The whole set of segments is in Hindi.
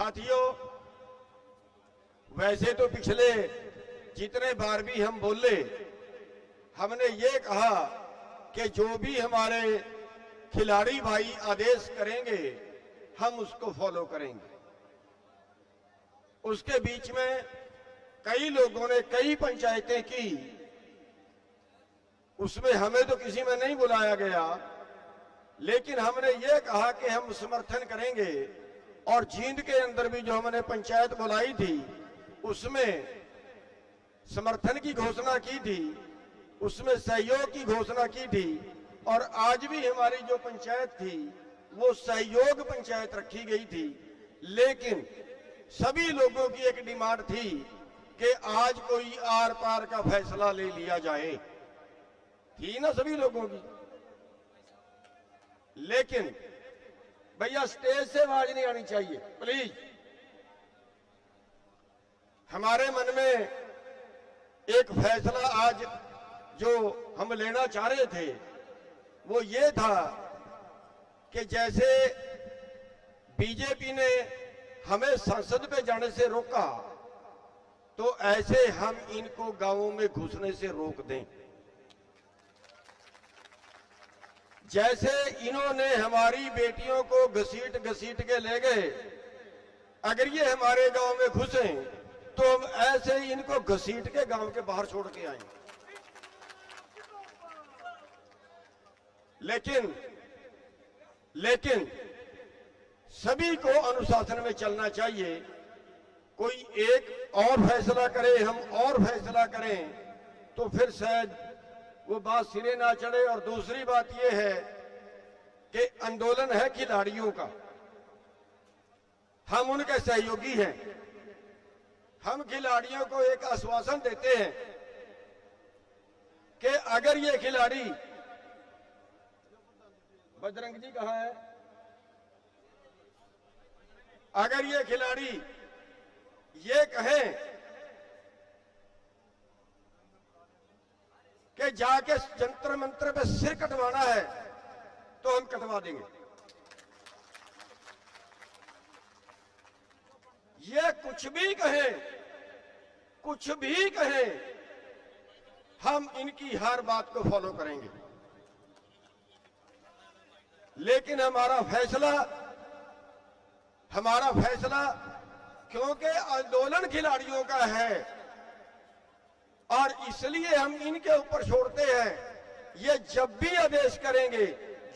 साथियों, वैसे तो पिछले जितने बार भी हम बोले, हमने ये कहा कि जो भी हमारे खिलाड़ी भाई आदेश करेंगे हम उसको फॉलो करेंगे। उसके बीच में कई लोगों ने कई पंचायतें की, उसमें हमें तो किसी में नहीं बुलाया गया, लेकिन हमने ये कहा कि हम समर्थन करेंगे। और जींद के अंदर भी जो हमने पंचायत बुलाई थी उसमें समर्थन की घोषणा की थी, उसमें सहयोग की घोषणा की थी। और आज भी हमारी जो पंचायत थी वो सहयोग पंचायत रखी गई थी। लेकिन सभी लोगों की एक डिमांड थी कि आज कोई आर पार का फैसला ले लिया जाए, थी ना सभी लोगों की। लेकिन भैया स्टेज से आवाज नहीं आनी चाहिए प्लीज। हमारे मन में एक फैसला आज जो हम लेना चाह रहे थे वो ये था कि जैसे बीजेपी ने हमें संसद पे जाने से रोका, तो ऐसे हम इनको गांवों में घुसने से रोक दें। जैसे इन्होंने हमारी बेटियों को घसीट घसीट के ले गए, अगर ये हमारे गांव में घुसे तो हम ऐसे ही इनको घसीट के गांव के बाहर छोड़ के आएंगे। लेकिन सभी को अनुशासन में चलना चाहिए। कोई एक और फैसला करे, हम और फैसला करें, तो फिर शायद वो बात सिरे ना चढ़े। और दूसरी बात यह है कि आंदोलन है खिलाड़ियों का, हम उनके सहयोगी हैं। हम खिलाड़ियों को एक आश्वासन देते हैं कि अगर ये खिलाड़ी, बजरंग जी कहां है, अगर ये खिलाड़ी ये कहें कि जाके जंतर मंत्र पे सिर कटवाना है तो हम कटवा देंगे। ये कुछ भी कहें, हम इनकी हर बात को फॉलो करेंगे। लेकिन हमारा फैसला क्योंकि आंदोलन खिलाड़ियों का है और इसलिए हम इनके ऊपर छोड़ते हैं। ये जब भी आदेश करेंगे,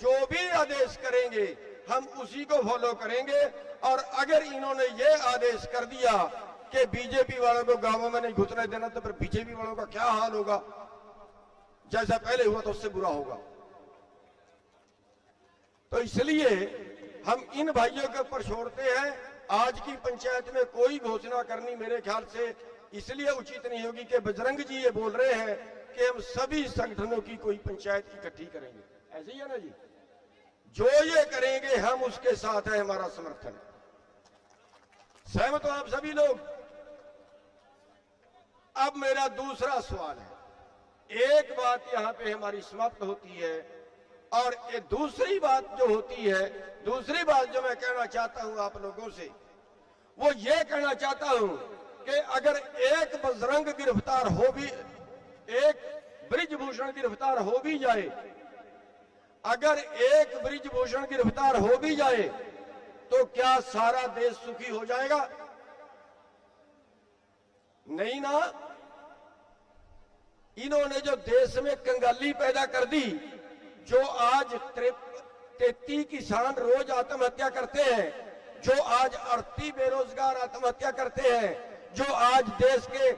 जो भी आदेश करेंगे, हम उसी को फॉलो करेंगे। और अगर इन्होंने ये आदेश कर दिया कि बीजेपी वालों को गांवों में नहीं घुसने देना, तो फिर बीजेपी वालों का क्या हाल होगा? जैसा पहले हुआ तो उससे बुरा होगा। तो इसलिए हम इन भाइयों के ऊपर छोड़ते हैं। आज की पंचायत में कोई घोषणा करनी मेरे ख्याल से इसलिए उचित नहीं होगी कि बजरंग जी ये बोल रहे हैं कि हम सभी संगठनों की कोई पंचायत इकट्ठी करेंगे। ऐसे ही है ना जी? जो ये करेंगे हम उसके साथ है, हमारा समर्थन। सहमत हो आप सभी लोग? अब मेरा दूसरा सवाल है, एक बात यहां पे हमारी समाप्त होती है और ये दूसरी बात जो होती है, दूसरी बात जो मैं कहना चाहता हूं आप लोगों से, वो ये कहना चाहता हूं कि अगर एक बजरंग गिरफ्तार हो भी, एक बृजभूषण गिरफ्तार हो भी जाए, अगर एक बृजभूषण गिरफ्तार हो भी जाए तो क्या सारा देश सुखी हो जाएगा? नहीं ना। इन्होंने जो देश में कंगाली पैदा कर दी, जो आज 33 किसान रोज आत्महत्या करते हैं, जो आज 38 बेरोजगार आत्महत्या करते हैं, जो आज देश के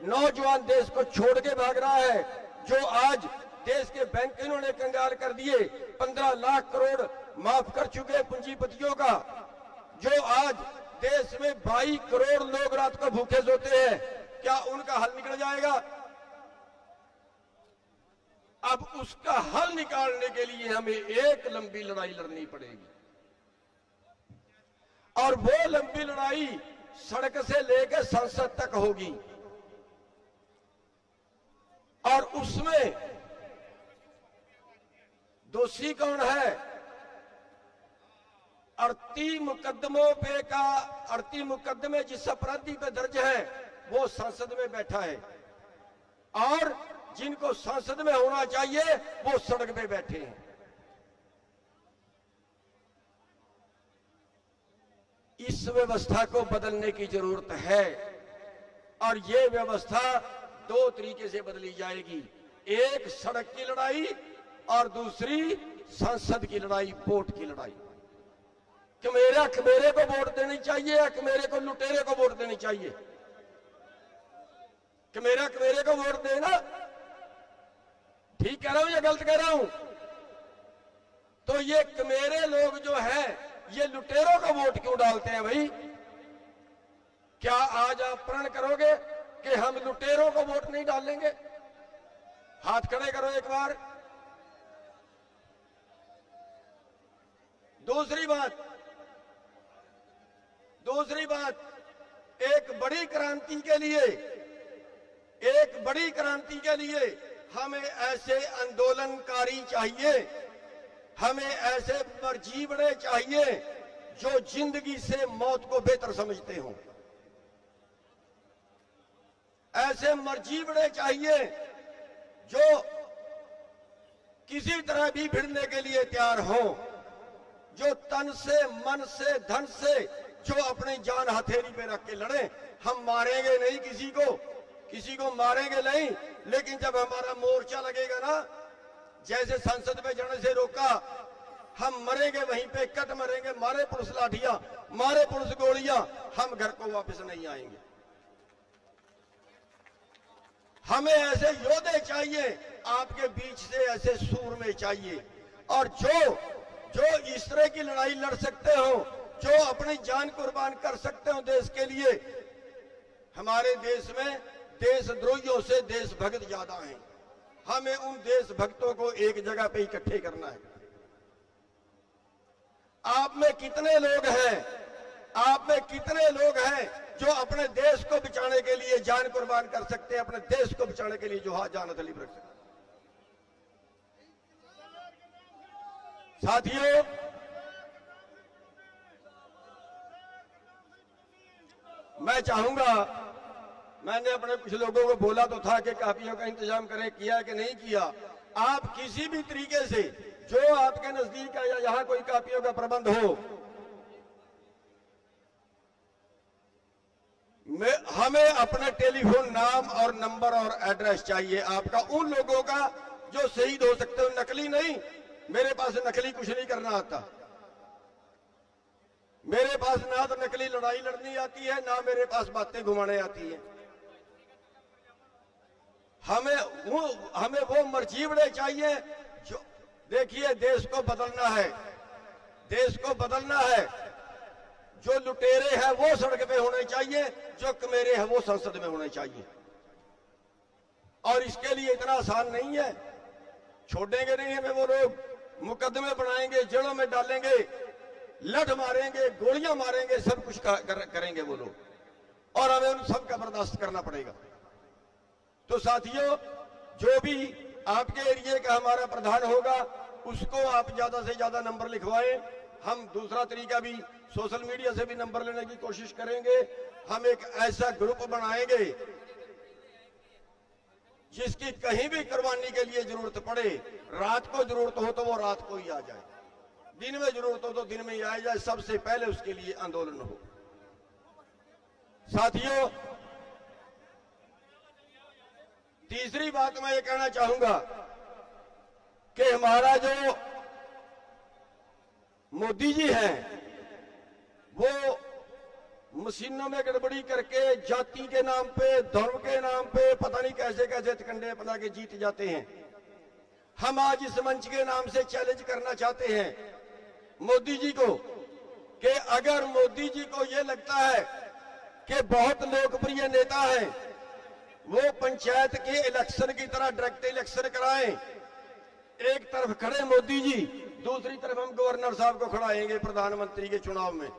नौजवान देश को छोड़ के भाग रहा है, जो आज देश के बैंक इन्होंने कंगाल कर दिए, 15 लाख करोड़ माफ कर चुके पूंजीपतियों का, जो आज देश में 22 करोड़ लोग रात को भूखे सोते हैं, क्या उनका हल निकल जाएगा? अब उसका हल निकालने के लिए हमें एक लंबी लड़ाई लड़नी पड़ेगी। और वो लंबी लड़ाई सड़क से लेकर संसद तक होगी। और उसमें दोषी कौन है? 38 मुकदमों पे का 38 मुकदमे जिस अपराधी पे दर्ज है वो संसद में बैठा है, और जिनको संसद में होना चाहिए वो सड़क पे बैठे हैं। इस व्यवस्था को बदलने की जरूरत है, और ये व्यवस्था दो तरीके से बदली जाएगी। एक सड़क की लड़ाई और दूसरी संसद की लड़ाई, वोट की लड़ाई। कि मेरा कमेरे को वोट देनी चाहिए या कमेरे को लुटेरे को वोट देनी चाहिए? कि मेरा कमेरे को वोट देना ठीक कह रहा हूं या गलत कह रहा हूं? तो ये कमेरे लोग जो है ये लुटेरों का वोट क्यों डालते हैं भाई? क्या आज आप प्रण करोगे कि हम लुटेरों को वोट नहीं डालेंगे? हाथ खड़े करो एक बार। दूसरी बात, एक बड़ी क्रांति के लिए हमें ऐसे आंदोलनकारी चाहिए, हमें ऐसे मर्जीबड़े चाहिए जो जिंदगी से मौत को बेहतर समझते हों। ऐसे मर्जीबड़े चाहिए जो किसी तरह भी भिड़ने के लिए तैयार हों, जो तन से, मन से, धन से, जो अपनी जान हथेली पे रख के लड़े। हम मारेंगे नहीं किसी को मारेंगे नहीं, लेकिन जब हमारा मोर्चा लगेगा ना, जैसे संसद में जाने से रोका, हम मरेंगे वहीं पे, कट मरेंगे, मारे पुलिस लाठियां, मारे पुलिस गोलियां, हम घर को वापस नहीं आएंगे। हमें ऐसे योद्धे चाहिए, आपके बीच से ऐसे सूरमे चाहिए, और जो इस तरह की लड़ाई लड़ सकते हो, जो अपनी जान कुर्बान कर सकते हो देश के लिए। हमारे देश में देशद्रोहियों से देशभक्त ज्यादा हैं। हमें उन देशभक्तों को एक जगह पे इकट्ठे करना है। आप में कितने लोग हैं जो अपने देश को बचाने के लिए जान कुर्बान कर सकते हैं, अपने देश को बचाने के लिए जो जान हथेली रख सकते हैं? साथियों, मैं चाहूंगा, मैंने अपने कुछ लोगों को बोला तो था कि कापियों का इंतजाम करें, किया कि नहीं किया। आप किसी भी तरीके से, जो आपके नजदीक है या यहां कोई कापियों का प्रबंध हो, हमें अपना टेलीफोन नाम और नंबर और एड्रेस चाहिए आपका, उन लोगों का जो शहीद हो सकते हो। नकली नहीं, मेरे पास नकली कुछ नहीं करना आता। मेरे पास ना तो नकली लड़ाई लड़नी आती है, ना मेरे पास बातें घुमाने आती है। हमें वो मर्जीबड़े चाहिए जो, देखिए, देश को बदलना है। जो लुटेरे हैं वो सड़क पे होने चाहिए, जो कमेरे हैं वो संसद में होने चाहिए। और इसके लिए इतना आसान नहीं है, छोड़ेंगे नहीं हमें वो लोग। मुकदमे बनाएंगे, जेलों में डालेंगे, लठ मारेंगे, गोलियां मारेंगे, सब कुछ करेंगे वो लोग, और हमें उन सब का बर्दाश्त करना पड़ेगा। तो साथियों, जो भी आपके एरिया का हमारा प्रधान होगा, उसको आप ज्यादा से ज्यादा नंबर लिखवाएं। हम दूसरा तरीका भी, सोशल मीडिया से भी नंबर लेने की कोशिश करेंगे। हम एक ऐसा ग्रुप बनाएंगे जिसकी कहीं भी कुर्बानी के लिए जरूरत पड़े, रात को जरूरत हो तो वो रात को ही आ जाए, दिन में जरूरत हो तो दिन में ही आ जाए, सबसे पहले उसके लिए आंदोलन हो। साथियों, तीसरी बात मैं ये कहना चाहूंगा कि हमारा जो मोदी जी हैं, वो मशीनों में गड़बड़ी करके जाति के नाम पे, धर्म के नाम पे पता नहीं कैसे कैसे कंडे बना के जीत जाते हैं। हम आज इस मंच के नाम से चैलेंज करना चाहते हैं मोदी जी को, कि अगर मोदी जी को यह लगता है कि बहुत लोकप्रिय नेता है, वो पंचायत के इलेक्शन की तरह डायरेक्ट इलेक्शन कराएं। एक तरफ खड़े मोदी जी, दूसरी तरफ हम गवर्नर साहब को खड़ाएंगे प्रधानमंत्री के चुनाव में।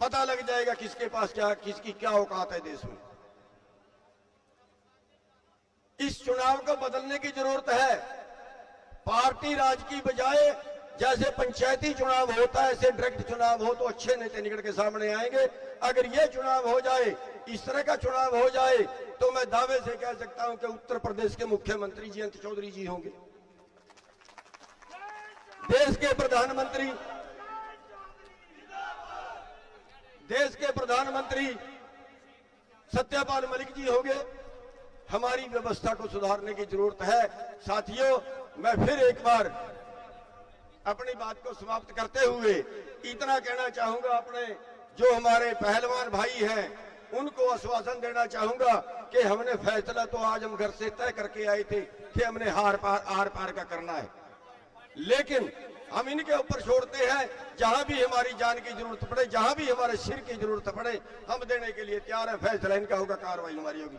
पता लग जाएगा किसके पास क्या, किसकी क्या औकात है देश में। इस चुनाव को बदलने की जरूरत है। पार्टी राज की बजाय जैसे पंचायती चुनाव होता है ऐसे डायरेक्ट चुनाव हो तो अच्छे नेता निकल के सामने आएंगे। अगर ये चुनाव हो जाए, इस तरह का चुनाव हो जाए, तो मैं दावे से कह सकता हूं कि उत्तर प्रदेश के मुख्यमंत्री जयंत चौधरी जी होंगे। देश के प्रधानमंत्री सत्यपाल मलिक जी होंगे। हमारी व्यवस्था को सुधारने की जरूरत है। साथियों, मैं फिर एक बार अपनी बात को समाप्त करते हुए इतना कहना चाहूंगा, अपने जो हमारे पहलवान भाई हैं उनको आश्वासन देना चाहूंगा कि हमने फैसला तो आज हम घर से तय करके आए थे कि हमने आर पार का करना है, लेकिन हम इनके ऊपर छोड़ते हैं। जहां भी हमारी जान की जरूरत पड़े, जहां भी हमारे सिर की जरूरत पड़े, हम देने के लिए तैयार हैं। फैसला इनका होगा, कार्रवाई हमारी होगी।